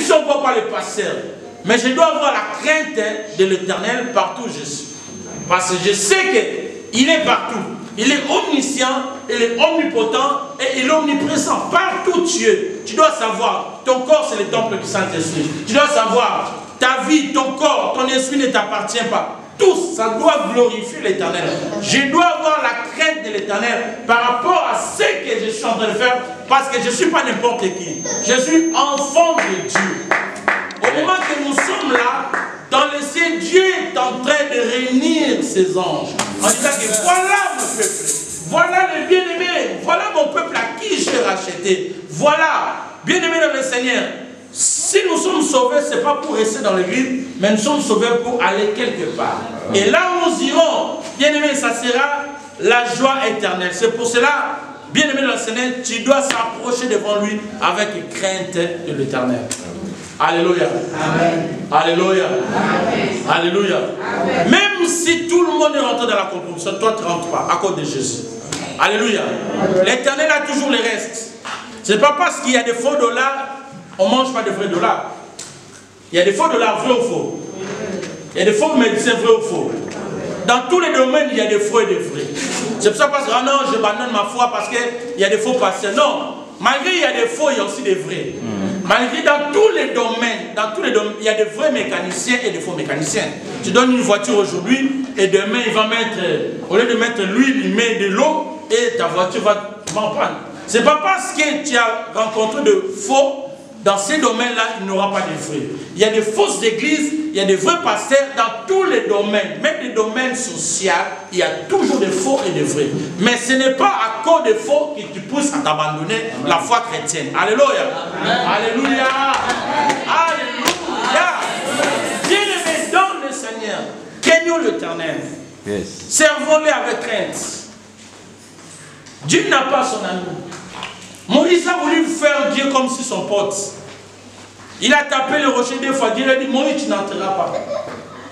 suis encore pas le pasteur, mais je dois avoir la crainte de l'Éternel partout où je suis. Parce que je sais qu'il est partout. Il est omniscient, il est omnipotent et il est omniprésent. Partout tu es. Tu dois savoir, ton corps c'est le temple du Saint-Esprit. Tu dois savoir, ta vie, ton corps, ton esprit ne t'appartient pas. Tous, ça doit glorifier l'Éternel. Je dois avoir la crainte de l'Éternel par rapport à ce que je suis en train de faire, parce que je ne suis pas n'importe qui. Je suis enfant de Dieu. Au moment que nous sommes là, dans le ciel, Dieu est en train de réunir ses anges. En disant que voilà mon peuple, voilà le bien-aimé, voilà mon peuple à qui j'ai racheté. Voilà, bien-aimé dans le Seigneur. Si nous sommes sauvés, ce n'est pas pour rester dans l'église, mais nous sommes sauvés pour aller quelque part. Et là où nous irons, bien-aimé, ça sera la joie éternelle. C'est pour cela, bien-aimé dans le Seigneur, tu dois s'approcher devant lui avec crainte de l'Éternel. Alléluia. Amen. Alléluia. Amen. Alléluia. Amen. Même si tout le monde est rentré dans la compréhension, toi tu ne rentres pas à cause de Jésus. Alléluia. L'Éternel a toujours les restes. Ce n'est pas parce qu'il y a des faux dollars, on ne mange pas de vrais dollars. Il y a des faux dollars, vrais ou faux. Il y a des faux médecins, vrais ou faux. Dans tous les domaines, il y a des faux et des vrais. C'est pour ça parce que ah non, je abandonne ma foi parce qu'il y a des faux pasteurs. Non. Malgré il y a des faux, il y a aussi des vrais. Malgré dans tous les domaines, il y a des vrais mécaniciens et des faux mécaniciens. Tu donnes une voiture aujourd'hui et demain il va mettre, au lieu de mettre l'huile, il met de l'eau et ta voiture va en prendre. C'est pas parce que tu as rencontré de faux, dans ces domaines-là, il n'y aura pas de vrais. Il y a des fausses églises, il y a des vrais pasteurs dans tous les domaines, même les domaines sociaux, il y a toujours des faux et des vrais. Mais ce n'est pas à cause des faux que tu pousses à t'abandonner la foi chrétienne. Alléluia. Alléluia. Alléluia. Bien-aimés dans le Seigneur, craignons l'Éternel. Yes. Servons-le avec crainte. Dieu n'a pas son ami. Moïse a voulu faire Dieu comme si son pote. Il a tapé le rocher deux fois. Dieu lui a dit, Moïse, tu n'entreras pas.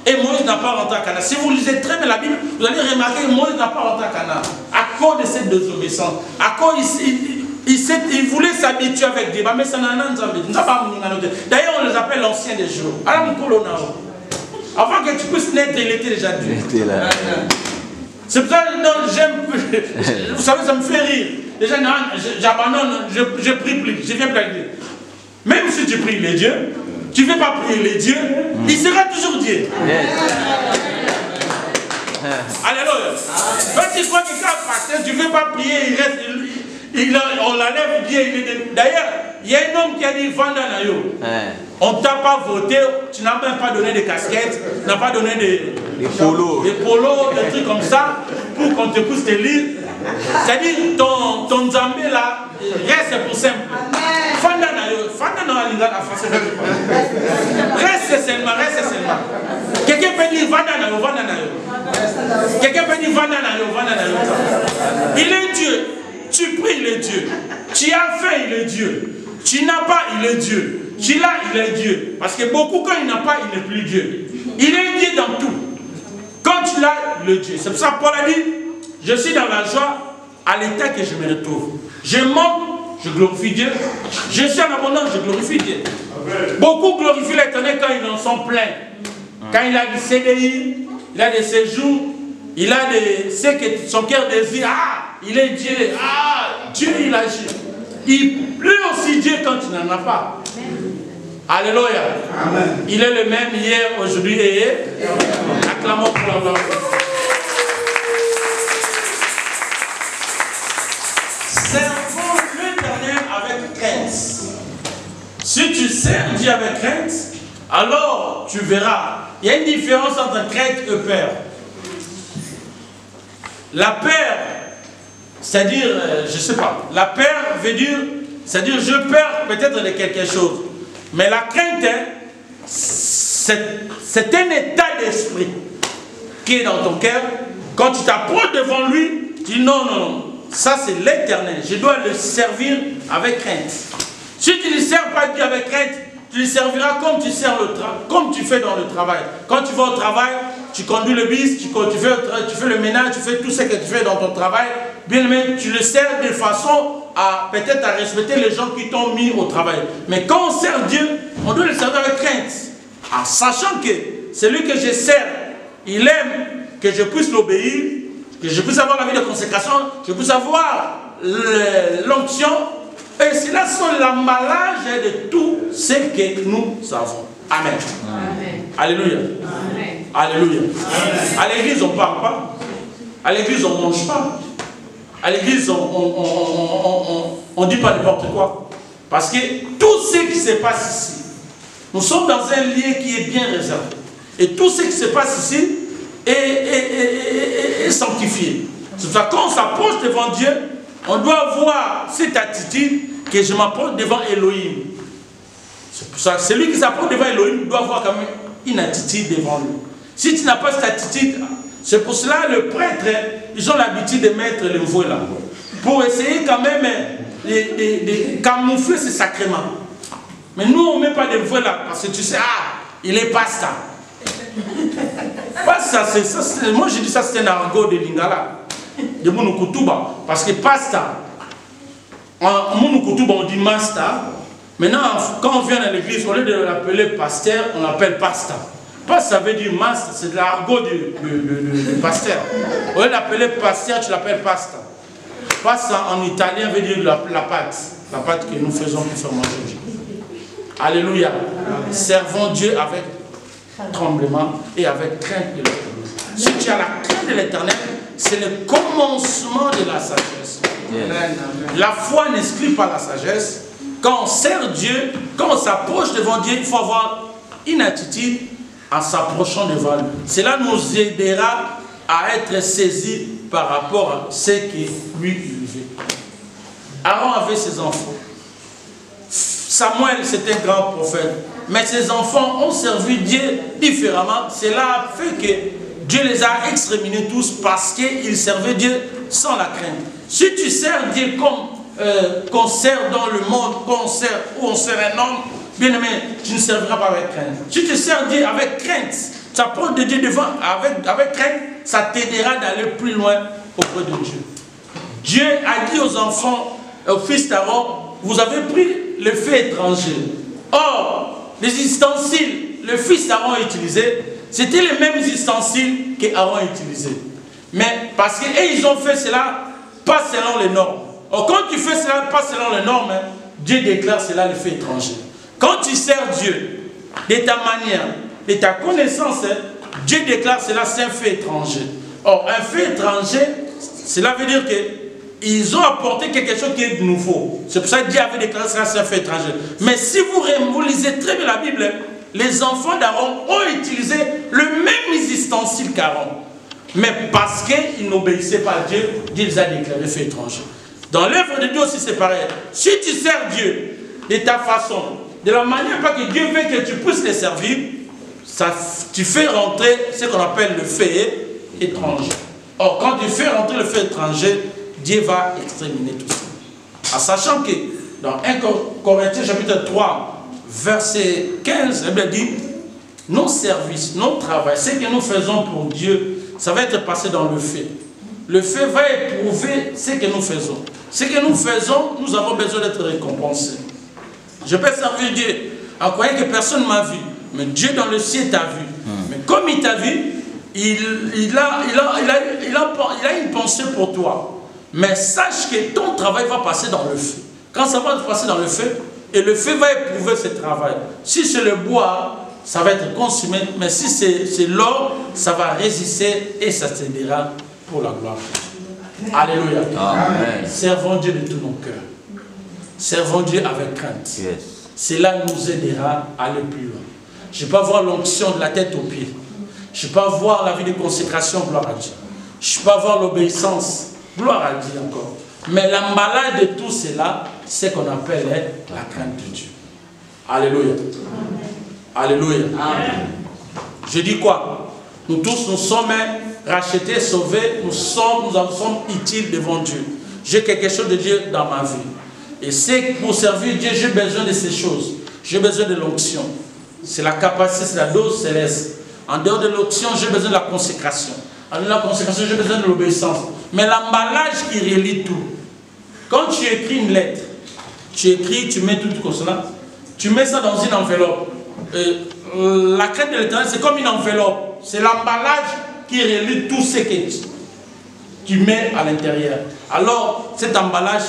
Et Moïse n'a pas rentré à Canaan. Si vous lisez très bien la Bible, vous allez remarquer que Moïse n'a pas rentré à Canaan. À cause de cette désobéissance. À cause, il voulait s'habituer avec Dieu. Mais ça n'a rien à. D'ailleurs, on les appelle l'ancien des jours. Avant que tu puisses naître, il était déjà Dieu. C'est pour ça que j'aime. Vous savez, ça me fait rire. Les gens, j'abandonne, je prie plus, je viens plus à l'église. Même si tu pries les dieux, tu ne veux pas prier les dieux, il sera toujours Dieu. Alléluia. Quand tu crois que quand pasteur, tu ne veux pas prier, il reste, on l'enlève Dieu. D'ailleurs, il y a un homme qui a dit Vanda Nayo. On ne t'a pas voté, tu n'as même pas donné de casquettes, tu n'as pas donné des polos, des trucs comme ça, pour qu'on te pousse tes livres. C'est-à-dire, ton Zambé là, reste pour simple. Fanda Nayo, reste seulement. Quelqu'un peut dire Vanda Nayo. Quelqu'un peut dire Vanda Nayo. Il est Dieu. Tu pries, il est Dieu. Tu as faim, il est Dieu. Tu n'as pas, il est Dieu. Tu l'as, il est Dieu. Parce que beaucoup, quand il n'a pas, il n'est plus Dieu. Il est Dieu dans tout. Quand tu l'as, il est Dieu. C'est pour ça que Paul a dit, je suis dans la joie à l'état que je me retrouve. Je manque, je glorifie Dieu. Je suis en abondance, je glorifie Dieu. Beaucoup glorifient l'Éternel quand ils en sont pleins. Quand il a du CDI, il a des séjours, il a ce que son cœur désire. Ah, il est Dieu. Ah, Dieu, il agit. Il pleut aussi Dieu quand tu n'en as pas. Alléluia. Amen. Il est le même hier, aujourd'hui et hier. Acclamons pour la gloire. Servons l'Éternel avec crainte. Si tu sers Dieu avec crainte, alors tu verras. Il y a une différence entre crainte et peur. La peur, c'est-à-dire, je ne sais pas, la peur veut dire, c'est-à-dire je peur peut-être de quelque chose. Mais la crainte, c'est un état d'esprit qui est dans ton cœur. Quand tu t'approches devant lui, tu dis non, ça c'est l'Éternel. Je dois le servir avec crainte. Si tu ne sers pas Dieu avec crainte, tu le serviras comme tu sers comme tu fais dans le travail. Quand tu vas au travail, tu conduis le bus, tu fais le ménage, tu fais tout ce que tu fais dans ton travail. Bien aimé, tu le sers de façon peut-être à respecter les gens qui t'ont mis au travail. Mais quand on sert Dieu, on doit le servir avec crainte. En sachant que celui que je sers, il aime que je puisse l'obéir, que je puisse avoir la vie de consécration, que je puisse avoir l'onction. Et cela sont l'emballage de tout ce que nous savons. Amen. Amen. Alléluia. Amen. Alléluia. Amen. À l'église, on ne parle pas. À l'église, on ne mange pas. À l'église, on ne dit pas n'importe quoi. Parce que tout ce qui se passe ici, nous sommes dans un lieu qui est bien réservé. Et tout ce qui se passe ici est sanctifié. C'est pour ça que quand on s'approche devant Dieu, on doit avoir cette attitude que je m'approche devant Elohim. C'est pour ça que celui qui s'approche devant Elohim doit avoir quand même une attitude devant lui. Si tu n'as pas cette attitude, c'est pour cela le prêtre, ils ont l'habitude de mettre le voile là. Pour essayer quand même de camoufler ces sacrements. Mais nous, on ne met pas de voile là. Parce que tu sais, il est pasteur. Moi, je dis ça, c'est un argot de Lingala. De Mounoukoutuba. Parce que pasteur, en Mounoukoutuba, on dit master. Maintenant, quand on vient à l'église, au lieu de l'appeler pasteur, on l'appelle pasteur. Pasteur, ça veut dire master, c'est de l'argot du pasteur. Au lieu d'appeler pasteur, tu l'appelles pasteur. Pasteur en italien veut dire la pâte. La pâte que nous faisons pour faire manger aujourd'hui. Alléluia. Servons Dieu avec tremblement et avec crainte de l'éternel. Si tu as la crainte de l'éternel, c'est le commencement de la sagesse. La foi n'exclut pas la sagesse. Quand on sert Dieu, quand on s'approche devant Dieu, il faut avoir une attitude en s'approchant devant lui. Cela nous aidera à être saisis par rapport à ce qui lui vivait. Aaron avait ses enfants. Samuel, c'était un grand prophète. Mais ses enfants ont servi Dieu différemment. Cela fait que Dieu les a exterminés tous parce qu'ils servaient Dieu sans la crainte. Si tu sers Dieu comme qu'on sert dans le monde, où on sert un homme, bien aimé, tu ne serviras pas avec crainte. Si tu sers Dieu avec crainte, tu approches de Dieu devant, avec crainte, ça t'aidera d'aller plus loin auprès de Dieu. Dieu a dit aux enfants, aux fils d'Aaron, vous avez pris le feu étranger. Or, les ustensiles, le fils d'Aaron a utilisé, c'était les mêmes ustensiles qu'Aaron a utilisés. Mais parce qu'ils ont fait cela, pas selon les normes. Or, quand tu fais cela, pas selon les normes, Dieu déclare cela le feu étranger. Quand tu sers Dieu, de ta manière, de ta connaissance, Dieu déclare cela, c'est un feu étranger. Or, un feu étranger, cela veut dire qu'ils ont apporté quelque chose qui est nouveau. C'est pour ça que Dieu avait déclaré cela, c'est un feu étranger. Mais si vous lisez très bien la Bible, les enfants d'Aaron ont utilisé le même ustensile qu'Aaron. Mais parce qu'ils n'obéissaient pas à Dieu, Dieu les a déclaré feu étranger. Dans l'œuvre de Dieu aussi, c'est pareil. Si tu sers Dieu de ta façon, de la manière pas que Dieu veut que tu puisses les servir, tu fais rentrer ce qu'on appelle le feu étranger. Or, quand tu fais rentrer le feu étranger, Dieu va exterminer tout ça. En sachant que dans 1 Corinthiens chapitre 3, verset 15, il dit, nos services, nos travaux, ce que nous faisons pour Dieu, ça va être passé dans le feu. Le feu va éprouver ce que nous faisons. Ce que nous faisons, nous avons besoin d'être récompensés. Je peux servir Dieu en croyant que personne ne m'a vu. Mais Dieu dans le ciel t'a vu. Mais comme il t'a vu, il a une pensée pour toi. Mais sache que ton travail va passer dans le feu. Quand ça va passer dans le feu, et le feu va éprouver ce travail. Si c'est le bois, ça va être consumé. Mais si c'est l'or, ça va résister et ça s'aidera pour la gloire. Alléluia. Amen. Servons Dieu de tous nos cœurs. Servons Dieu avec crainte. Yes. Cela nous aidera à aller plus loin. Je ne vais pas voir l'onction de la tête aux pieds. Je ne vais pas voir la vie de consécration, gloire à Dieu. Je ne vais pas voir l'obéissance, gloire à Dieu encore. Mais l'emballage de tout cela, c'est ce qu'on appelle la crainte de Dieu. Alléluia. Amen. Alléluia. Amen. Je dis quoi? Nous tous, nous sommes rachetés, sauvés, nous en sommes utiles devant Dieu. J'ai quelque chose de Dieu dans ma vie. Et c'est pour servir Dieu, j'ai besoin de ces choses. J'ai besoin de l'onction. C'est la capacité, c'est la dose céleste. En dehors de l'onction, j'ai besoin de la consécration. En dehors de la consécration, j'ai besoin de l'obéissance. Mais l'emballage qui relie tout, Quand tu écris une lettre, tu écris, tu mets toutes les consonantes, tu mets ça dans une enveloppe. La crainte de l'Éternel, c'est comme une enveloppe. C'est l'emballage qui relie tout ce que tu mets à l'intérieur. Alors, cet emballage,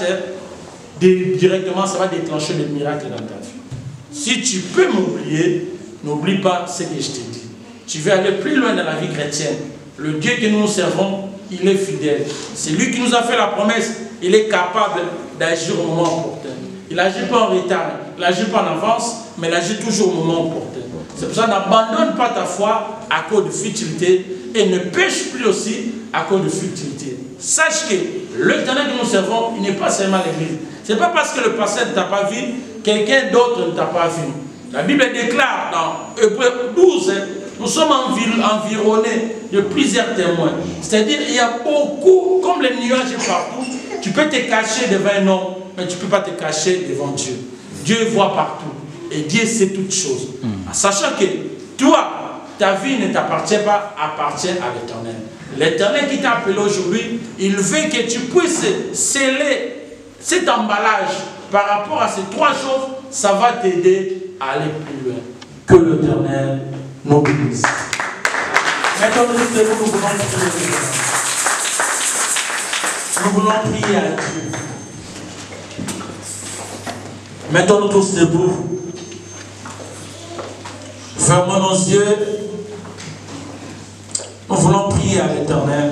directement, ça va déclencher le miracle dans ta vie. Si tu peux m'oublier, n'oublie pas ce que je t'ai dit. Tu veux aller plus loin dans la vie chrétienne. Le Dieu que nous servons, il est fidèle. C'est lui qui nous a fait la promesse. Il est capable d'agir au moment opportun. Il n'agit pas en retard, il n'agit pas en avance, mais il agit toujours au moment opportun. C'est pour ça, n'abandonne pas ta foi à cause de futilité et ne pêche plus aussi à cause de futilité. Sache que l'Éternel que nous servons, il n'est pas seulement l'Église. Ce n'est pas parce que le pasteur ne t'a pas vu, quelqu'un d'autre ne t'a pas vu. La Bible déclare dans Hébreux 12, nous sommes environnés de plusieurs témoins. C'est-à-dire il y a beaucoup, comme les nuages partout, tu peux te cacher devant un homme, mais tu ne peux pas te cacher devant Dieu. Dieu voit partout et Dieu sait toutes choses. En sachant que toi, ta vie ne t'appartient pas, appartient à l'Éternel. L'Éternel qui t'a appelé aujourd'hui, il veut que tu puisses sceller cet emballage par rapport à ces trois choses. Ça va t'aider à aller plus loin. Que l'Éternel nous bénisse. Maintenant, nous voulons prier à Dieu. Mettons-nous tous debout. Fermons nos yeux. Nous voulons prier à l'Éternel.